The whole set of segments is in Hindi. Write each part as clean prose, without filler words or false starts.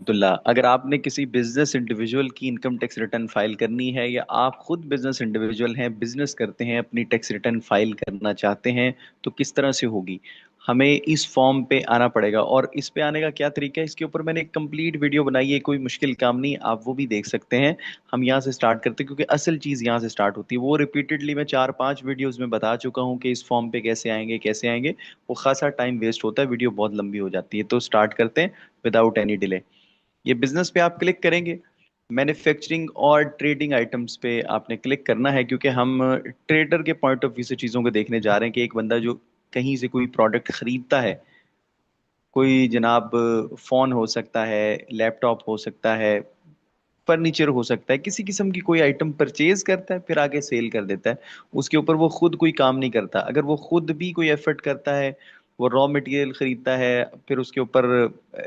अब्दुल्ला, अगर आपने किसी बिजनेस इंडिविजुअल की इनकम टैक्स रिटर्न फाइल करनी है या आप खुद बिजनेस इंडिविजुअल हैं, बिजनेस करते हैं, अपनी टैक्स रिटर्न फाइल करना चाहते हैं, तो किस तरह से होगी? हमें इस फॉर्म पे आना पड़ेगा। और इस पे आने का क्या तरीका है, इसके ऊपर मैंने एक कंप्लीट वीडियो बनाई है, कोई मुश्किल काम नहीं, आप वो भी देख सकते हैं। हम यहाँ से स्टार्ट करते हैं क्योंकि असल चीज़ यहाँ से स्टार्ट होती है। वो रिपीटेडली मैं 4-5 वीडियोज में बता चुका हूँ कि इस फॉर्म पे कैसे आएंगे कैसे आएंगे। वो खासा टाइम वेस्ट होता है, वीडियो बहुत लंबी हो जाती है। तो स्टार्ट करते हैं विदाउट एनी डिले। ये बिजनेस पे आप क्लिक करेंगे, मैन्युफैक्चरिंग और ट्रेडिंग आइटम्स पे आपने क्लिक करना है, क्योंकि हम ट्रेडर के पॉइंट ऑफ व्यू से चीज़ों को देखने जा रहे हैं कि एक बंदा जो कहीं से कोई प्रोडक्ट खरीदता है, कोई जनाब फोन हो सकता है, लैपटॉप हो सकता है, फर्नीचर हो सकता है, किसी किस्म की कोई आइटम परचेज करता है फिर आगे सेल कर देता है। उसके ऊपर वो खुद कोई काम नहीं करता। अगर वो खुद भी कोई एफर्ट करता है, वो रॉ मटेरियल खरीदता है, फिर उसके ऊपर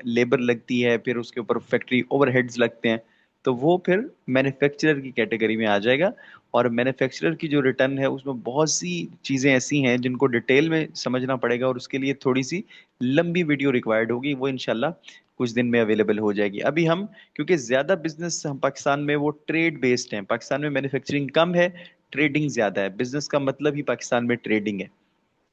लेबर लगती है, फिर उसके ऊपर फैक्ट्री ओवरहेड्स लगते हैं, तो वो फिर मैन्युफैक्चरर की कैटेगरी में आ जाएगा। और मैन्युफैक्चरर की जो रिटर्न है उसमें बहुत सी चीज़ें ऐसी हैं जिनको डिटेल में समझना पड़ेगा, और उसके लिए थोड़ी सी लंबी वीडियो रिक्वायर्ड होगी। वो इंशाल्लाह कुछ दिन में अवेलेबल हो जाएगी। अभी हम, क्योंकि ज्यादा बिजनेस हम पाकिस्तान में वो ट्रेड बेस्ड है, पाकिस्तान में मैन्युफैक्चरिंग कम है, ट्रेडिंग ज्यादा है। बिजनेस का मतलब ही पाकिस्तान में ट्रेडिंग है।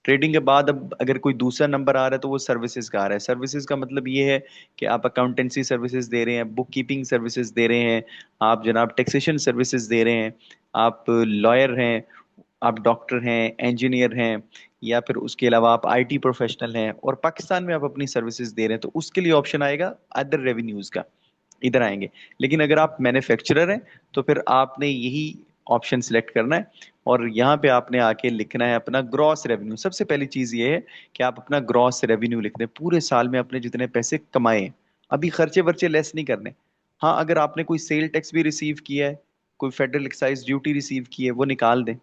ट्रेडिंग के बाद अब अगर कोई दूसरा नंबर आ रहा है तो वो सर्विसेज का आ रहा है। सर्विसेज का मतलब ये है कि आप अकाउंटेंसी सर्विसेज दे रहे हैं, बुक कीपिंग सर्विसेज दे रहे हैं, आप जनाब टैक्सेशन सर्विसेज दे रहे हैं, आप लॉयर हैं, आप डॉक्टर हैं, इंजीनियर हैं, या फिर उसके अलावा आप आईटी प्रोफेशनल हैं और पाकिस्तान में आप अपनी सर्विसेज दे रहे हैं, तो उसके लिए ऑप्शन आएगा अदर रेवेन्यूज का, इधर आएंगे। लेकिन अगर आप मैन्युफैक्चरर हैं तो फिर आपने यही ऑप्शन सिलेक्ट करना है, और यहाँ पे आपने आके लिखना है अपना ग्रॉस रेवेन्यू। सबसे पहली चीज ये है कि आप अपना ग्रॉस रेवेन्यू लिख दें, पूरे साल में आपने जितने पैसे कमाए हैं। अभी खर्चे वर्चे लेस नहीं करने। हाँ, अगर आपने कोई सेल टैक्स भी रिसीव किया है, कोई फेडरल एक्साइज ड्यूटी रिसीव की है, वो निकाल दें।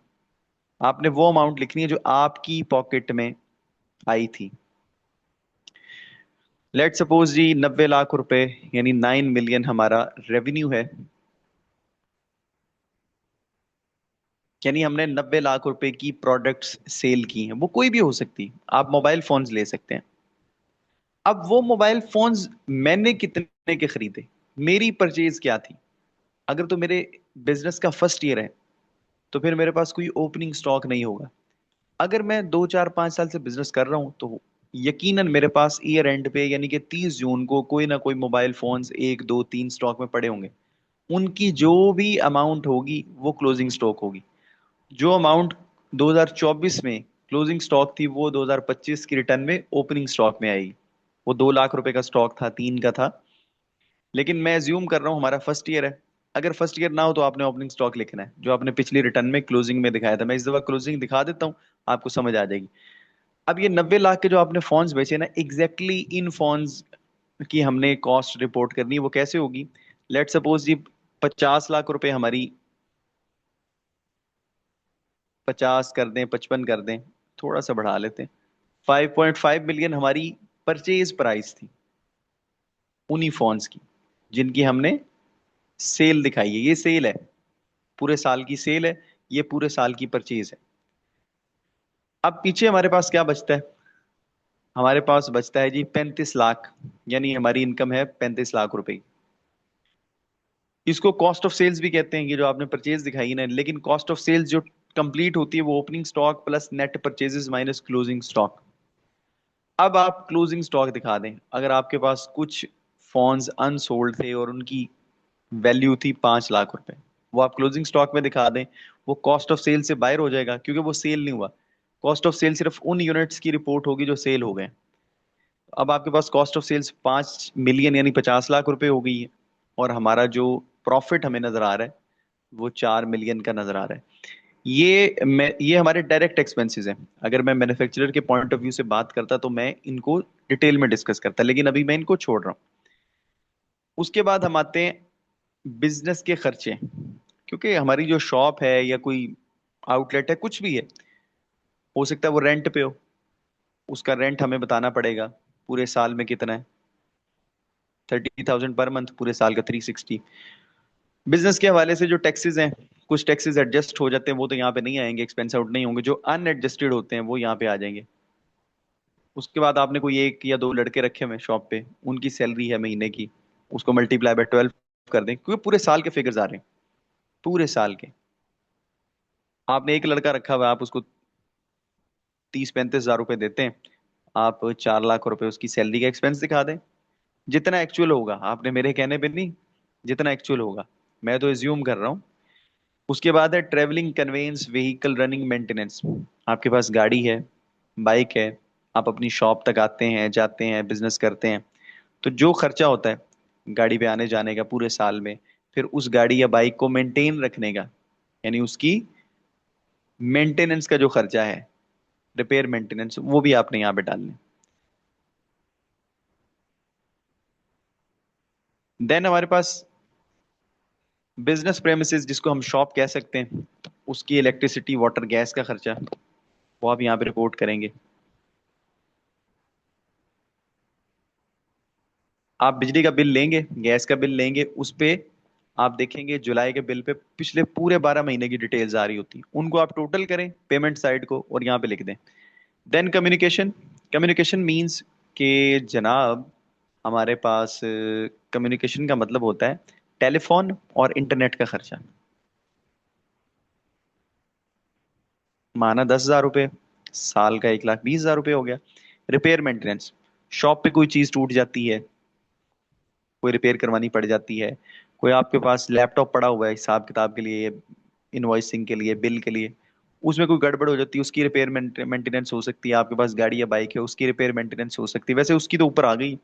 आपने वो अमाउंट लिखनी है जो आपकी पॉकेट में आई थी। लेट सपोज जी 90 लाख रुपए, यानी 9 मिलियन हमारा रेवेन्यू है। यानी हमने 90 लाख रुपए की प्रोडक्ट्स सेल की हैं, वो कोई भी हो सकती। आप मोबाइल फोन्स ले सकते हैं। अब वो मोबाइल फोन्स मैंने कितने के खरीदे, मेरी परचेज क्या थी? अगर तो मेरे बिजनेस का फर्स्ट ईयर है तो फिर मेरे पास कोई ओपनिंग स्टॉक नहीं होगा। अगर मैं 2 4 5 साल से बिजनेस कर रहा हूं तो यकीनन मेरे पास ईयर एंड पे, यानी कि 30 जून को, कोई ना कोई मोबाइल फोन्स 1 2 3 स्टॉक में पड़े होंगे। उनकी जो भी अमाउंट होगी वो क्लोजिंग स्टॉक होगी। जो अमाउंट 2024 में क्लोजिंग स्टॉक थी वो 2025 की रिटर्न में ओपनिंग स्टॉक में आएगी। वो 2 लाख रुपए का स्टॉक था, 3 का था। लेकिन मैं एज्यूम कर रहा हूँ हमारा फर्स्ट ईयर है। अगर फर्स्ट ईयर ना हो तो आपने ओपनिंग स्टॉक लिखना है जो आपने पिछली रिटर्न में क्लोजिंग में दिखाया था। मैं इस दफा क्लोजिंग दिखा देता हूँ, आपको समझ आ जाएगी। अब ये 90 लाख के जो आपने फोन्स बेचे ना, एग्जैक्टली इन फोन्स की हमने कॉस्ट रिपोर्ट करनी है। वो कैसे होगी? लेट सपोज जी 50 लाख रुपए हमारी, 50 कर दें, 55 कर दें, थोड़ा सा बढ़ा लेते हैं, 5.5 मिलियन हमारी परचेज प्राइस थी उन्हीं फोन्स की, जिनकी हमने सेल दिखाई है। ये सेल है, पूरे साल की सेल है, ये पूरे साल की परचेज है। अब पीछे हमारे पास क्या बचता है? हमारे पास बचता है जी 35 लाख, यानी हमारी इनकम है 35 लाख रुपए। इसको कॉस्ट ऑफ सेल्स भी कहते हैं, ये जो आपने परचेज दिखाई है ना। लेकिन कॉस्ट ऑफ सेल्स जो कंप्लीट होती है वो opening stock plus net purchases minus closing stock. अब आप क्लोजिंग स्टॉक दिखा दें। अगर आपके पास कुछ फोन्स अनसोल्ड थे और उनकी वैल्यू थी 5 लाख रुपए, वो आप क्लोजिंग स्टॉक में दिखा दें। वो कॉस्ट ऑफ सेल से बाहर हो जाएगा क्योंकि वो सेल नहीं हुआ। कॉस्ट ऑफ सेल सिर्फ उन यूनिट्स की रिपोर्ट होगी जो सेल हो गए। अब आपके पास कॉस्ट ऑफ सेल्स 5 मिलियन यानी 50 लाख रुपए हो गई है, और हमारा जो प्रॉफिट हमें नजर आ रहा है वो 4 मिलियन का नजर आ रहा है। ये हमारे डायरेक्ट एक्सपेंसेस हैं। अगर मैं मैन्युफैक्चरर के पॉइंट ऑफ व्यू से बात करता तो मैं इनको डिटेल में डिस्कस करता, लेकिन अभी मैं इनको छोड़ रहा हूँ। उसके बाद हम आते हैं बिजनेस के खर्चे। क्योंकि हमारी जो शॉप है या कोई आउटलेट है, कुछ भी है, हो सकता है वो रेंट पे हो। उसका रेंट हमें बताना पड़ेगा पूरे साल में कितना है। 30,000 पर मंथ, पूरे साल का 360। बिजनेस के हवाले से जो टैक्सेस हैं, कुछ टैक्सेस एडजस्ट हो जाते हैं, वो तो यहाँ पे नहीं आएंगे, एक्सपेंस आउट नहीं होंगे। जो अनएडजस्टेड होते हैं वो यहाँ पे आ जाएंगे। उसके बाद आपने कोई 1 या 2 लड़के रखे हुए शॉप पे, उनकी सैलरी है महीने की, उसको मल्टीप्लाई बाय 12 कर दें, क्योंकि पूरे साल के फिगर्स आ रहे हैं, पूरे साल के। आपने एक लड़का रखा हुआ है, आप उसको 30-35 हजार रुपए देते हैं, आप 4 लाख रुपए उसकी सैलरी का एक्सपेंस दिखा दें, जितना एक्चुअल होगा, आपने मेरे कहने पे नहीं, जितना एक्चुअल होगा, मैं तो एज्यूम कर रहा हूँ। उसके बाद है travelling conveyance vehicle running maintenance. आपके पास गाड़ी है, बाइक है, आप अपनी शॉप तक आते हैं जाते हैं, बिजनेस करते हैं, तो जो खर्चा होता है गाड़ी पे आने जाने का पूरे साल में, फिर उस गाड़ी या बाइक को मेंटेन रखने का, यानी उसकी मेंटेनेंस का जो खर्चा है, रिपेयर मेंटेनेंस, वो भी आपने यहाँ पे डालने। देन हमारे पास बिजनेस प्रेमिसेस, जिसको हम शॉप कह सकते हैं, उसकी इलेक्ट्रिसिटी वाटर गैस का खर्चा, वो आप यहाँ पे रिपोर्ट करेंगे। आप बिजली का बिल लेंगे, गैस का बिल लेंगे, उस पे आप देखेंगे जुलाई के बिल पे पिछले पूरे 12 महीने की डिटेल्स आ रही होती हैं, उनको आप टोटल करें पेमेंट साइड को और यहाँ पे लिख दें। Then communication. कम्युनिकेशन मींस कि जनाब, हमारे पास कम्युनिकेशन का मतलब होता है टेलीफोन और इंटरनेट का खर्चा। माना 10 हजार रुपये, साल का 1,20,000 रुपये हो गया। रिपेयर मेंटेनेंस, शॉप पे कोई चीज टूट जाती है, कोई रिपेयर करवानी पड़ जाती है, कोई आपके पास लैपटॉप पड़ा हुआ है हिसाब किताब के लिए, इनवॉइसिंग के लिए, बिल के लिए, उसमें कोई गड़बड़ हो जाती है, उसकी रिपेयर मेंटेनेंस हो सकती है। आपके पास गाड़ी या बाइक है, उसकी रिपेयर मेंटेनेंस हो सकती है, वैसे उसकी तो ऊपर आ गई।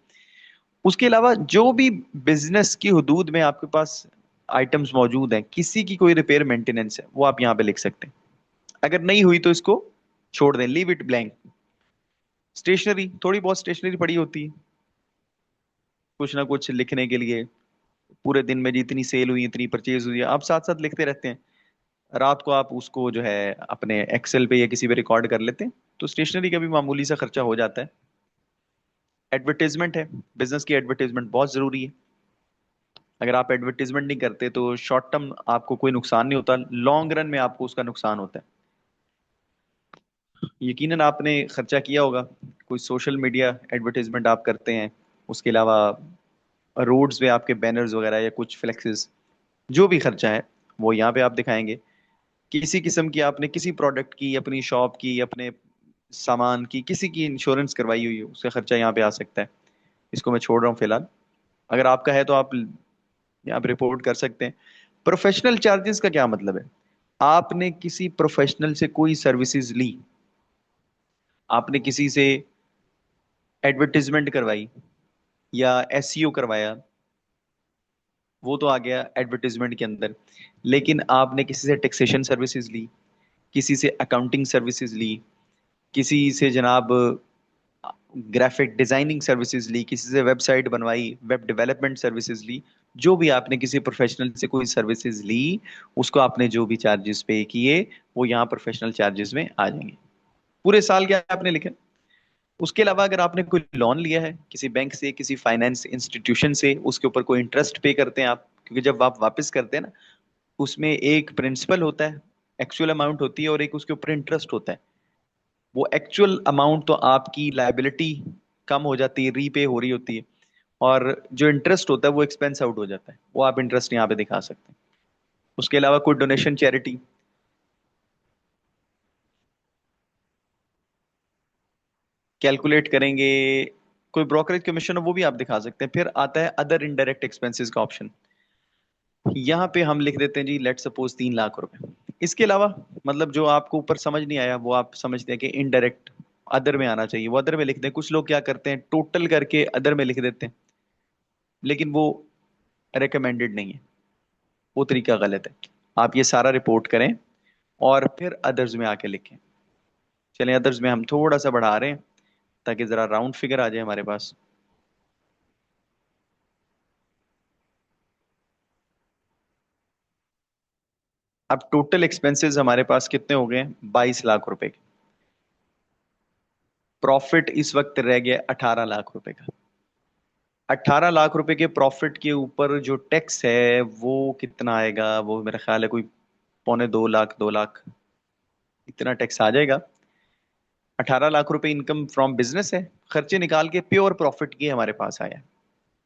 उसके अलावा जो भी बिजनेस की हदूद में आपके पास आइटम्स मौजूद हैं, किसी की कोई रिपेयर मेंटेनेंस है, वो आप यहाँ पे लिख सकते हैं। अगर नहीं हुई तो इसको छोड़ दें, लीव इट ब्लैंक। स्टेशनरी, थोड़ी बहुत स्टेशनरी पड़ी होती है कुछ ना कुछ लिखने के लिए, पूरे दिन में जितनी सेल हुई, इतनी परचेज हुई है, आप साथ साथ लिखते रहते हैं। रात को आप उसको जो है अपने एक्सेल पे या किसी पे रिकॉर्ड कर लेते हैं, तो स्टेशनरी का भी मामूली सा खर्चा हो जाता है। एडवर्टीजमेंट है, बिजनेस की एडवर्टीजमेंट बहुत जरूरी है। अगर आप एडवर्टीजमेंट नहीं करते तो शॉर्ट टर्म आपको कोई नुकसान नहीं होता, लॉन्ग रन में आपको उसका नुकसान होता है। यकीनन आपने खर्चा किया होगा, कोई सोशल मीडिया एडवर्टीजमेंट आप करते हैं, उसके अलावा रोड्स पे आपके बैनर्स वगैरह या कुछ फ्लेक्सेस, जो भी खर्चा है वो यहाँ पे आप दिखाएंगे। किसी किस्म की आपने किसी प्रोडक्ट की, अपनी शॉप की, अपने सामान की, किसी की इंश्योरेंस करवाई हुई है, उसका खर्चा यहाँ पे आ सकता है। इसको मैं छोड़ रहा हूँ फिलहाल। अगर आपका है तो आप यहाँ पे रिपोर्ट कर सकते हैं। प्रोफेशनल चार्जेस का क्या मतलब है? आपने किसी प्रोफेशनल से कोई सर्विसेज ली, आपने किसी से एडवर्टीजमेंट करवाई या एसईओ करवाया, वो तो आ गया एडवर्टीजमेंट के अंदर। लेकिन आपने किसी से टैक्सेशन सर्विसेज ली, किसी से अकाउंटिंग सर्विसेज ली, किसी से जनाब ग्राफिक डिजाइनिंग सर्विसेज ली, किसी से वेबसाइट बनवाई, वेब डेवलपमेंट सर्विसेज ली, जो भी आपने किसी प्रोफेशनल से कोई सर्विसेज ली, उसको आपने जो भी चार्जेस पे किए, वो यहाँ प्रोफेशनल चार्जेस में आ जाएंगे। पूरे साल के आपने लिखे। उसके अलावा अगर आपने कोई लोन लिया है किसी बैंक से, किसी फाइनेंस इंस्टीट्यूशन से, उसके ऊपर कोई इंटरेस्ट पे करते हैं आप, क्योंकि जब आप वापस करते हैं ना, उसमें एक प्रिंसिपल होता है, एक्चुअल अमाउंट होती है, और एक उसके ऊपर इंटरेस्ट होता है। वो एक्चुअल अमाउंट तो आपकी लाइबिलिटी कम हो जाती है, रीपे हो रही होती है, और जो इंटरेस्ट होता है वो एक्सपेंस आउट हो जाता है, वो आप इंटरेस्ट यहाँ पे दिखा सकते हैं। उसके अलावा कोई डोनेशन, चैरिटी कैलकुलेट करेंगे, कोई ब्रोकरेज कमीशन हो वो भी आप दिखा सकते हैं। फिर आता है अदर इनडायरेक्ट एक्सपेंसेस का ऑप्शन, यहाँ पे हम लिख देते हैं जी लेट सपोज 3 लाख रुपए। इसके अलावा मतलब जो आपको ऊपर समझ नहीं आया, वो आप समझते हैं कि इनडायरेक्ट अदर में आना चाहिए, वो अदर में लिख दें। कुछ लोग क्या करते हैं, टोटल करके अदर में लिख देते हैं, लेकिन वो रिकमेंडेड नहीं है, वो तरीका गलत है। आप ये सारा रिपोर्ट करें और फिर अदर्स में आके लिखें। चलें, अदर्स में हम थोड़ा सा बढ़ा रहे हैं ताकि जरा राउंड फिगर आ जाए हमारे पास। अब टोटल एक्सपेंसेस हमारे पास कितने हो गए? 22 लाख रुपए के। प्रॉफिट इस वक्त रह गया 18 लाख रुपए का। 18 लाख रुपए के प्रॉफिट के ऊपर जो टैक्स है वो कितना आएगा? वो मेरा ख्याल है कोई 1.25 लाख, 2 लाख, इतना टैक्स आ जाएगा। 18 लाख रुपए इनकम फ्रॉम बिजनेस है, खर्चे निकाल के प्योर प्रॉफिट की हमारे पास आया है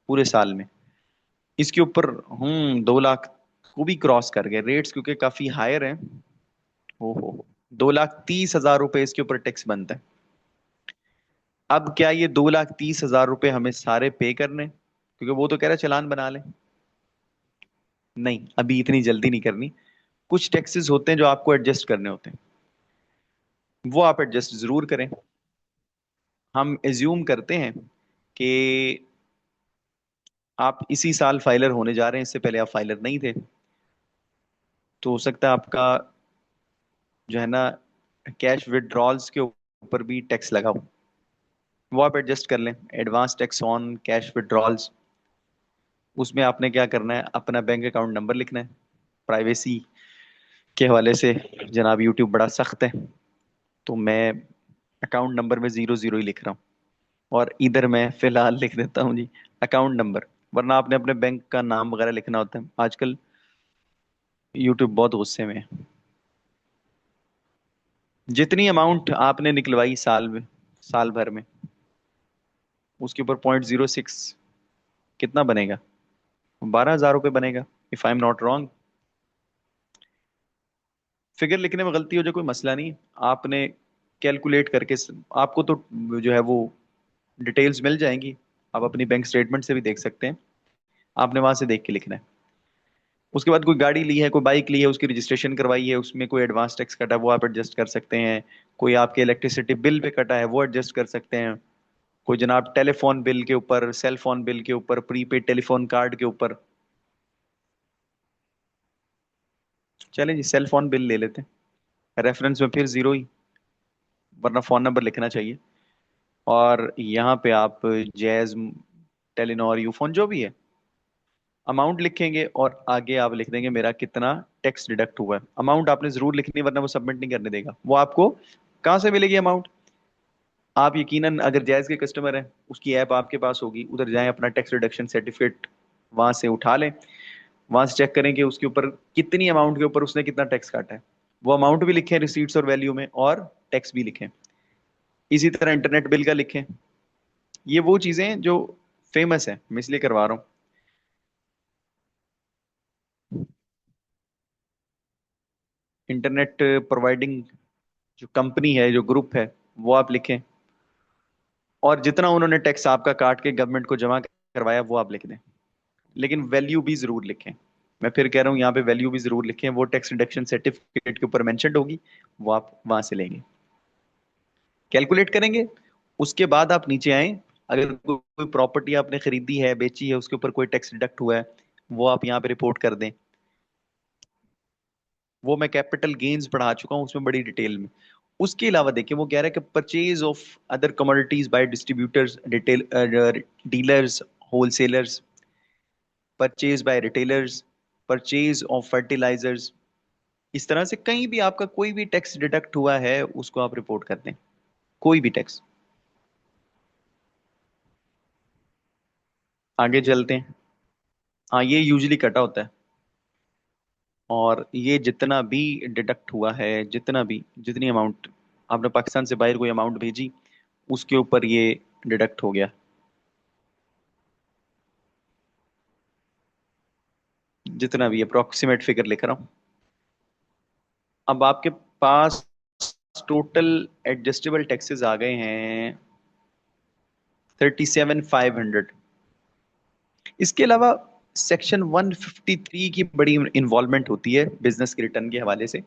पूरे साल में। इसके ऊपर 2 लाख को भी क्रॉस कर गए रेट्स, क्योंकि काफी हायर हैं। हो 2,30,000 रुपए इसके ऊपर टैक्स बनता है। अब क्या ये 2,30,000 रुपए हमें सारे पे करने, क्योंकि वो तो कह रहा है चालान बना ले। नहीं, अभी इतनी जल्दी नहीं करनी। कुछ टैक्सेस होते हैं जो आपको एडजस्ट करने होते हैं, वो आप एडजस्ट जरूर करें। हम एज्यूम करते हैं कि आप इसी साल फाइलर होने जा रहे हैं, इससे पहले आप फाइलर नहीं थे, तो हो सकता है आपका जो है ना कैश विड्रॉल्स के ऊपर भी टैक्स लगा हो। वो आप एडजस्ट कर लें, advance tax on cash withdrawals. उसमें आपने क्या करना है, अपना बैंक अकाउंट नंबर लिखना है। प्राइवेसी के हवाले से जनाब यूट्यूब बड़ा सख्त है, तो मैं अकाउंट नंबर में 00 ही लिख रहा हूँ। और इधर मैं फिलहाल लिख देता हूँ जी अकाउंट नंबर, वरना आपने अपने बैंक का नाम वगैरह लिखना होता है। आजकल यूट्यूब बहुत गुस्से में है। जितनी अमाउंट आपने निकलवाई साल में, साल भर में, उसके ऊपर 0.06 कितना बनेगा, 12,000 रुपये बनेगा, if I am not wrong. Figure लिखने में गलती हो जाए कोई मसला नहीं, आपने कैलकुलेट करके आपको तो जो है वो डिटेल्स मिल जाएंगी, आप अपनी बैंक स्टेटमेंट से भी देख सकते हैं। आपने वहां से देख के लिखना है। उसके बाद कोई गाड़ी ली है, कोई बाइक ली है, उसकी रजिस्ट्रेशन करवाई है, उसमें कोई एडवांस टैक्स कटा है, वो आप एडजस्ट कर सकते हैं। कोई आपके इलेक्ट्रिसिटी बिल पे कटा है, वो एडजस्ट कर सकते हैं। कोई जनाब टेलीफोन बिल के ऊपर, सेल फोन बिल के ऊपर, प्रीपेड टेलीफोन कार्ड के ऊपर। चलें जी, सेल फोन बिल ले लेते हैं, रेफरेंस में फिर 0 ही, वरना फोन नंबर लिखना चाहिए। और यहाँ पे आप जैज, टेलीनॉर, यूफोन जो भी है, अमाउंट लिखेंगे और आगे आप लिख देंगे मेरा कितना टैक्स डिडक्ट हुआ है। अमाउंट आपने जरूर लिखनी है, वरना वो सबमिट नहीं करने देगा। वो आपको कहाँ से मिलेगी अमाउंट, आप यकीनन अगर जायज के कस्टमर हैं, उसकी ऐप आपके पास होगी, उधर जाएं, अपना टैक्स रिडक्शन सर्टिफिकेट वहां से उठा लें, वहां से चेक करें कि उसके ऊपर कितनी अमाउंट के ऊपर उसने कितना टैक्स काटा है। वो अमाउंट भी लिखें रिसीट्स और वैल्यू में, और टैक्स भी लिखें। इसी तरह इंटरनेट बिल का लिखें। ये वो चीजें हैं जो फेमस है, मैं इसलिए करवा रहा हूँ। इंटरनेट प्रोवाइडिंग जो कंपनी है, जो ग्रुप है, वो आप लिखें। और जितना उन्होंने टैक्स आपका काट के गवर्नमेंट को जमा करवाया, वो आप लिख दें। लेकिन वैल्यू भी जरूर लिखें। मैं फिर कह रहा हूँ, यहाँ पे वैल्यू भी जरूर लिखें, वो टैक्स रिडक्शन सर्टिफिकेट के ऊपर मेंशन्ड होगी, वो आप वहां से लेंगे, कैलकुलेट करेंगे। उसके बाद आप नीचे आए, अगर कोई प्रॉपर्टी आपने खरीदी है, बेची है, उसके ऊपर कोई टैक्स डिडक्ट हुआ है, वो आप यहाँ पे रिपोर्ट कर दें। वो मैं कैपिटल गेन्स पढ़ा चुका हूँ उसमें बड़ी डिटेल में। उसके अलावा देखिए, वो कह रहा है कि purchase of other commodities by distributors, retail dealers, wholesalers, purchase by retailers, purchase of fertilisers, इस तरह से कहीं भी आपका कोई भी टैक्स डिडक्ट हुआ है, उसको आप रिपोर्ट कर दें, कोई भी टैक्स। आगे चलते हैं। हाँ, ये यूजली कटा होता है, और ये जितना भी डिडक्ट हुआ है, जितना भी, जितनी अमाउंट आपने पाकिस्तान से बाहर कोई अमाउंट भेजी, उसके ऊपर ये डिडक्ट हो गया, जितना भी अप्रोक्सीमेट फिगर लिख रहा हूँ। अब आपके पास टोटल एडजस्टेबल टैक्सेस आ गए हैं 37,500। इसके अलावा सेक्शन 153 की बड़ी इन्वॉल्वमेंट होती है बिजनेस के रिटर्न के हवाले से,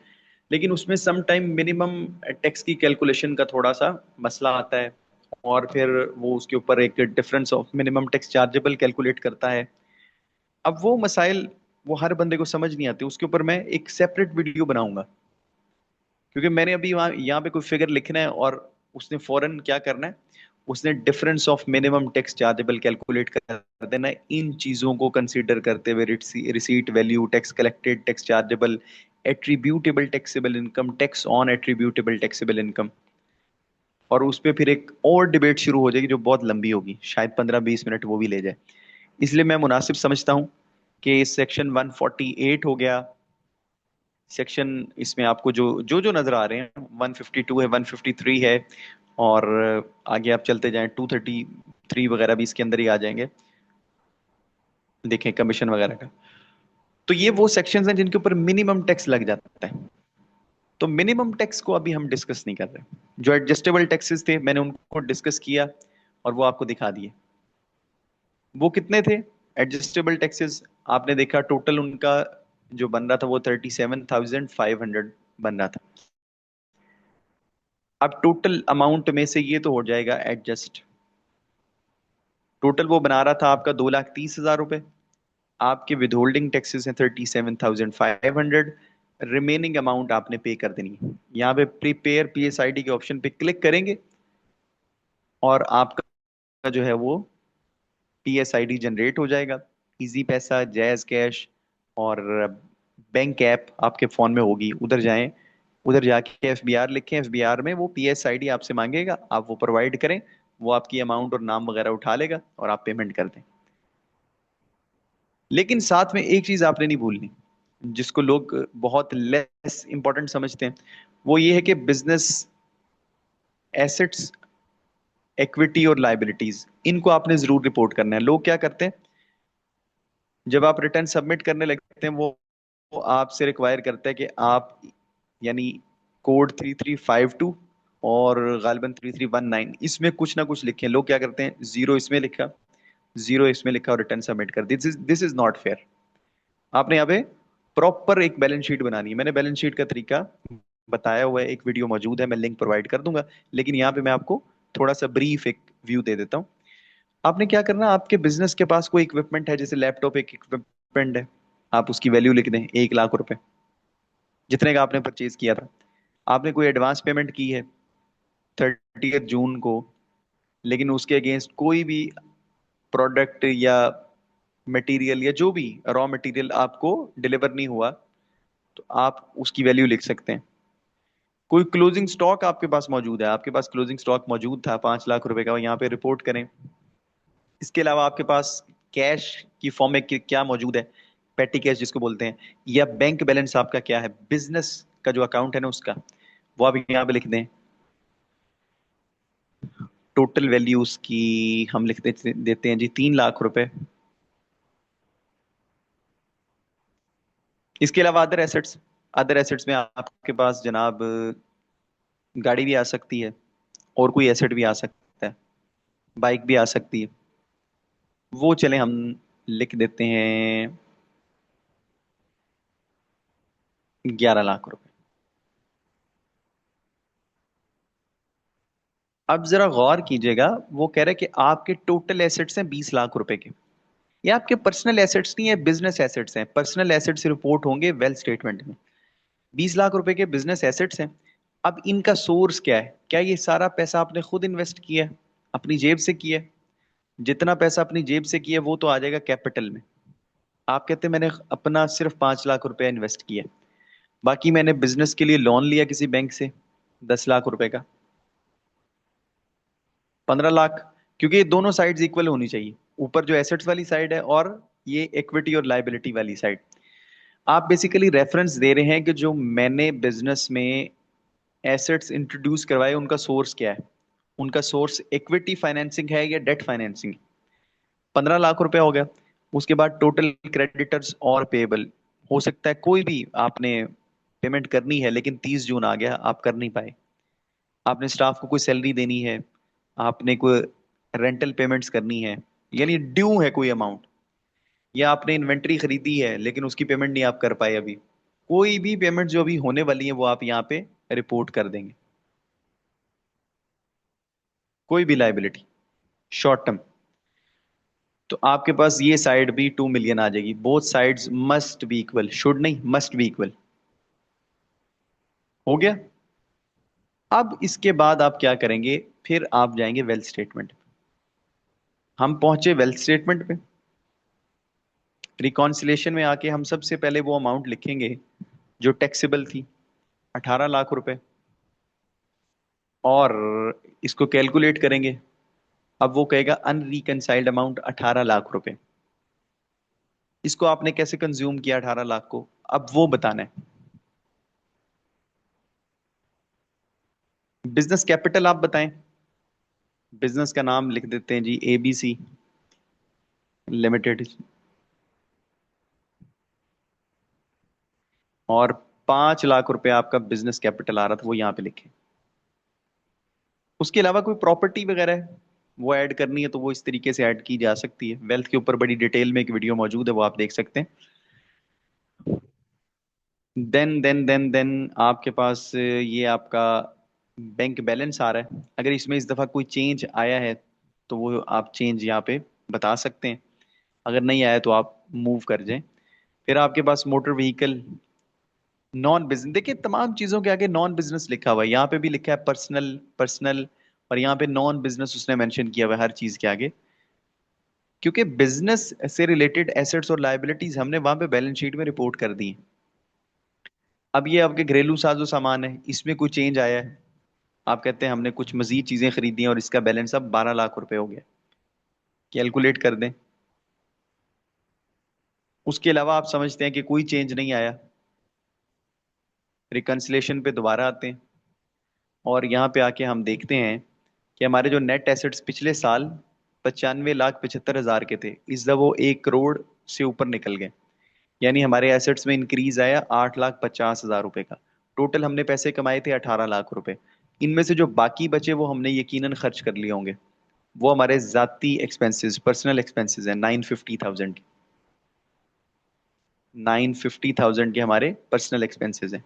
लेकिन उसमें सम टाइम मिनिमम टैक्स की कैलकुलेशन का थोड़ा सा मसला आता है, और फिर वो उसके ऊपर एक difference of minimum tax chargeable calculate करता है। अब वो मसाइल, वो हर बंदे को समझ नहीं आते, उसके ऊपर मैं एक सेपरेट वीडियो बनाऊंगा, क्योंकि मैंने अभी वहाँ यहाँ पे कोई फिगर लिखना है, और उसने फौरन क्या करना है, उसने difference of minimum tax chargeable calculate कर देना है, इन चीजों को कंसीडर करते हुए receipt value, tax collected, tax chargeable, attributable taxable income, tax on attributable taxable income. और उस पे फिर एक और डिबेट शुरू हो जाएगी जो बहुत लंबी होगी, शायद 15-20 मिनट वो भी ले जाए। इसलिए मैं मुनासिब समझता हूँ कि सेक्शन 148 हो गया, सेक्शन इसमें आपको जो जो जो नजर आ रहे हैं, 152 है, 153 है, और आगे आप चलते जाएं 233 वगैरह भी इसके अंदर ही आ जाएंगे। देखें कमीशन वगैरह का। तो ये वो सेक्शंस हैं जिनके ऊपर मिनिमम टैक्स लग जाता है। तो मिनिमम टैक्स को अभी हम डिस्कस नहीं कर रहे। जो एडजस्टेबल टैक्सेस थे मैंने उनको डिस्कस किया और वो आपको दिखा दिए। वो कितने थे एडजस्टेबल टैक्सेस? आपने देखा टोटल उनका जो बन रहा था वो 37,500 बन रहा था। अब टोटल अमाउंट में से ये तो हो जाएगा एडजस्ट। टोटल वो बना रहा था आपका 2,30,000 रुपए। आपके विदहोल्डिंग टैक्सेस हैं 37,500। रिमेनिंग अमाउंट आपने पे कर देनी है। यहाँ पे प्रीपेयर PSID के ऑप्शन पे क्लिक करेंगे और आपका जो है वो PSID जनरेट हो जाएगा। इजी पैसा, जैज कैश और बैंक ऐप आपके फोन में होगी। उधर जाएं, उधर जाके FBR लिखें। FBR में वो PSID आपसे मांगेगा, आप वो प्रोवाइड करें। वो आपकी अमाउंट और नाम वगैरह उठा लेगा और आप पेमेंट कर दें। लेकिन साथ में एक चीज आपने नहीं भूलनी, जिसको लोग बहुत लेस इंपॉर्टेंट समझते हैं, वो ये है कि बिजनेस एसेट्स, इक्विटी और लाइबिलिटीज, इनको आपने जरूर रिपोर्ट करना है। लोग क्या करते हैं, जब आप रिटर्न सबमिट करने लगते हैं वो आपसे रिक्वायर करता है कि आप यानी कोड 3352 और गालिबन 3319 इसमें कुछ ना कुछ लिखें। लोग क्या करते हैं, जीरो इसमें लिखा, जीरो इसमें लिखा और रिटर्न सबमिट कर दी। This is not fair. आपने यहाँ पे प्रॉपर एक बैलेंस शीट बनानी है। मैंने बैलेंस शीट का तरीका बताया हुआ है, एक वीडियो मौजूद है, मैं लिंक प्रोवाइड कर दूंगा। लेकिन यहाँ पे मैं आपको थोड़ा सा ब्रीफ एक व्यू दे देता हूँ। आपने क्या करना, आपके बिजनेस के पास कोई इक्विपमेंट है, जैसे लैपटॉप एक इक्विपमेंट है, आप उसकी वैल्यू लिख दें 1,00,000 रुपए, जितने का आपने परचेज किया था। आपने कोई एडवांस पेमेंट की है 30 जून को, लेकिन उसके अगेंस्ट कोई भी प्रोडक्ट या मटेरियल या जो भी रॉ मटेरियल आपको डिलीवर नहीं हुआ, तो आप उसकी वैल्यू लिख सकते हैं। कोई क्लोजिंग स्टॉक आपके पास मौजूद है, आपके पास क्लोजिंग स्टॉक मौजूद था 5,00,000 रुपए का, यहाँ पे रिपोर्ट करें। इसके अलावा आपके पास कैश की फॉर्म में क्या मौजूद है, पेटी कैश जिसको बोलते हैं, या बैंक बैलेंस आपका क्या है, बिजनेस का जो अकाउंट है ना उसका, वो आप यहाँ पे लिख दें। टोटल वैल्यू उसकी हम लिख देते हैं जी 3,00,000 रुपए। इसके अलावा अदर एसेट्स, अदर एसेट्स में आपके पास जनाब गाड़ी भी आ सकती है, और कोई एसेट भी आ सकता है, बाइक भी आ सकती है। वो चले हम लिख देते हैं 11,00,000 रुपए। अब जरा गौर कीजिएगा, वो कह रहे हैं कि आपके टोटल एसेट्स हैं 20,00,000 रुपए के। ये आपके पर्सनल एसेट्स नहीं है, बिजनेस एसेट्स हैं। पर्सनल एसेट्स रिपोर्ट होंगे वेल्थ स्टेटमेंट में। 20,00,000 रुपए के बिजनेस एसेट्स हैं। अब इनका सोर्स क्या है? क्या ये सारा पैसा आपने खुद इन्वेस्ट किया है, अपनी जेब से किया है? जितना पैसा अपनी जेब से किया है वो तो आ जाएगा कैपिटल में। आप कहते हैं मैंने अपना सिर्फ 5,00,000 रुपया इन्वेस्ट किया है, बाकी मैंने बिजनेस के लिए लोन लिया किसी बैंक से 10,00,000 रुपए का, 15,00,000, क्योंकि ये दोनों साइड्स इक्वल होनी चाहिए, ऊपर जो एसेट्स वाली साइड है और ये इक्विटी और लाइबिलिटी वाली साइड। आप बेसिकली रेफरेंस दे रहे हैं कि जो मैंने बिजनेस में एसेट्स इंट्रोड्यूस करवाए उनका सोर्स क्या है। उनका सोर्स इक्विटी फाइनेंसिंग है या डेट फाइनेंसिंग? 15,00,000 रुपया हो गया। उसके बाद टोटल क्रेडिटर्स और पेबल, हो सकता है कोई भी आपने पेमेंट करनी है लेकिन 30 जून आ गया, आप कर नहीं पाए। आपने स्टाफ को कोई सैलरी देनी है, आपने कोई रेंटल पेमेंट्स करनी है, यानी ड्यू है कोई अमाउंट, या आपने इन्वेंट्री खरीदी है लेकिन उसकी पेमेंट नहीं आप कर पाए अभी। कोई भी पेमेंट जो अभी होने वाली है वो आप यहाँ पे रिपोर्ट कर देंगे। कोई भी लाइबिलिटी शॉर्ट टर्म, तो आपके पास ये साइड भी 2 मिलियन आ जाएगी। Both sides must be equal, should नहीं, मस्ट बी इक्वल। हो गया। अब इसके बाद आप क्या करेंगे, फिर आप जाएंगे वेल्थ स्टेटमेंट। हम पहुंचे वेल्थ स्टेटमेंट पे। रिकॉन्सिलेशन में आके हम सबसे पहले वो अमाउंट लिखेंगे जो टैक्सेबल थी, 18,00,000 रुपए, और इसको कैलकुलेट करेंगे। अब वो कहेगा अनरिकनसाइल्ड अमाउंट 18,00,000 रुपए। इसको आपने कैसे कंज्यूम किया 18,00,000 को, अब वो बताना है। बिजनेस कैपिटल आप बताएं। बिजनेस का नाम लिख देते हैं जी ABC लिमिटेड। और 5 लाख रुपए आपका बिजनेस कैपिटल आ रहा था, वो यहाँ पे लिखे। उसके अलावा कोई प्रॉपर्टी वगैरह है वो ऐड करनी है तो वो इस तरीके से ऐड की जा सकती है। वेल्थ के ऊपर बड़ी डिटेल में एक वीडियो मौजूद है, वो आप देख सकते हैं। देन आपके पास ये आपका बैंक बैलेंस आ रहा है। अगर इसमें इस दफा कोई चेंज आया है तो वो आप चेंज यहाँ पे बता सकते हैं। अगर नहीं आया तो आप मूव कर जाएं। फिर आपके पास मोटर व्हीकल, नॉन बिजनेस, देखिए तमाम चीजों के आगे नॉन बिजनेस लिखा हुआ है, यहाँ पे भी लिखा है पर्सनल पर्सनल, और यहाँ पे नॉन बिजनेस उसने मेंशन किया हुआ है हर चीज के आगे। क्योंकि बिजनेस से रिलेटेड एसेट्स और लायबिलिटीज हमने वहां पे बैलेंस शीट में रिपोर्ट कर दी हैं। अब ये आपके घरेलू साजो सामान है, इसमें कोई चेंज आया है, आप कहते हैं हमने कुछ मजीद चीजें खरीदी हैं और इसका बैलेंस अब 12 लाख रुपए हो गया, कैलकुलेट कर दें। उसके अलावा आप समझते हैं कि कोई चेंज नहीं आया, रिकंसिलेशन पे दोबारा आते हैं और यहाँ पे आके हम देखते हैं कि हमारे जो नेट एसेट्स पिछले साल 95,75,000 के थे, इस दफा वो 1 करोड़ से ऊपर निकल गए। यानी हमारे एसेट्स में इंक्रीज आया 8,50,000 रुपए का। टोटल हमने पैसे कमाए थे 18 लाख रुपए। इनमें से जो बाकी बचे वो हमने यकीनन खर्च कर लिए होंगे। वो हमारे जाती एक्सपेंसेस, पर्सनल एक्सपेंसेस हैं, 950,000। 950,000 के हमारे पर्सनल एक्सपेंसेस हैं।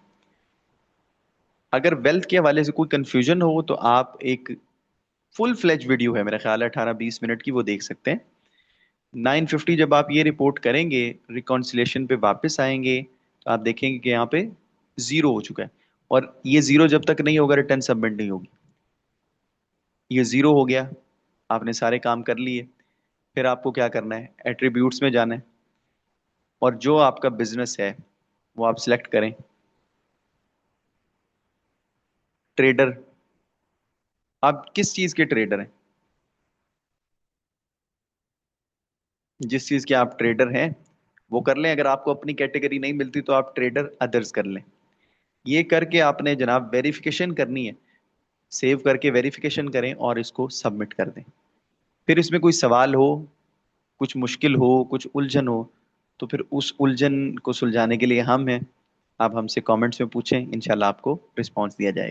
अगर वेल्थ के हवाले से कोई कंफ्यूजन हो तो आप एक फुल फ्लेज वीडियो है, मेरा ख्याल है 18-20 मिनट की, वो देख सकते हैं। 950 जब आप ये रिपोर्ट करेंगे, रिकॉन्सिलेशन पे वापस आएंगे तो आप देखेंगे कि यहाँ पे जीरो हो चुका है। और ये जीरो जब तक नहीं होगा रिटर्न सबमिट नहीं होगी। ये जीरो हो गया, आपने सारे काम कर लिए। फिर आपको क्या करना है, एट्रीब्यूट्स में जाना है और जो आपका बिजनेस है वो आप सिलेक्ट करें। ट्रेडर, आप किस चीज के ट्रेडर हैं? जिस चीज के आप ट्रेडर हैं वो कर लें। अगर आपको अपनी कैटेगरी नहीं मिलती तो आप ट्रेडर अदर्स कर लें। ये करके आपने जनाब वेरिफिकेशन करनी है। सेव करके वेरिफिकेशन करें और इसको सबमिट कर दें। फिर इसमें कोई सवाल हो, कुछ मुश्किल हो, कुछ उलझन हो, तो फिर उस उलझन को सुलझाने के लिए हम हैं। आप हमसे कमेंट्स में पूछें, इंशाल्लाह आपको रिस्पॉन्स दिया जाएगा।